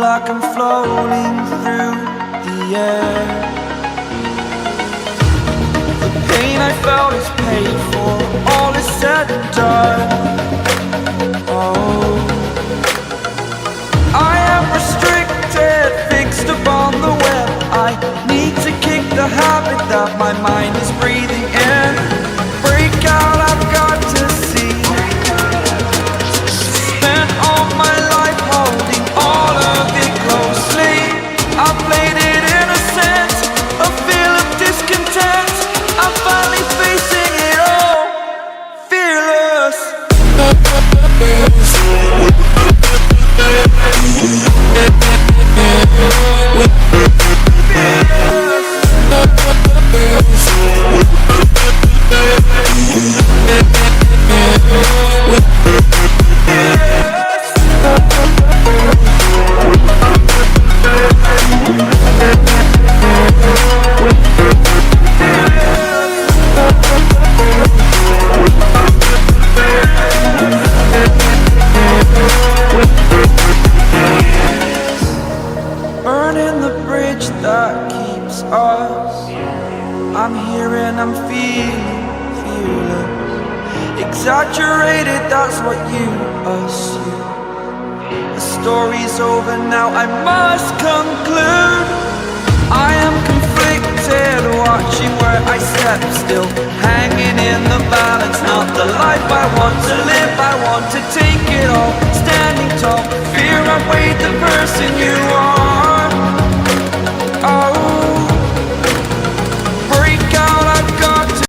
like I'm floating through the air. The pain I felt is paid for, all is said and done. Oh, I am restricted, fixed upon the web. I need to kick the habit that my mind is breathing in. Break out, I've got to see. Spent all my life holding all of it closely. I played it innocent, a feel of discontent. I'm finally facing it all, fearless. Burning the bridge that keeps us. I'm here and I'm feeling fearless. Exaggerated, that's what you assume. The story's over now, I must conclude. I am conflicted, watching where I step still, hanging in the balance. Not the life I want to live, I want to take it all. Standing tall, fear I've weighed the person you are.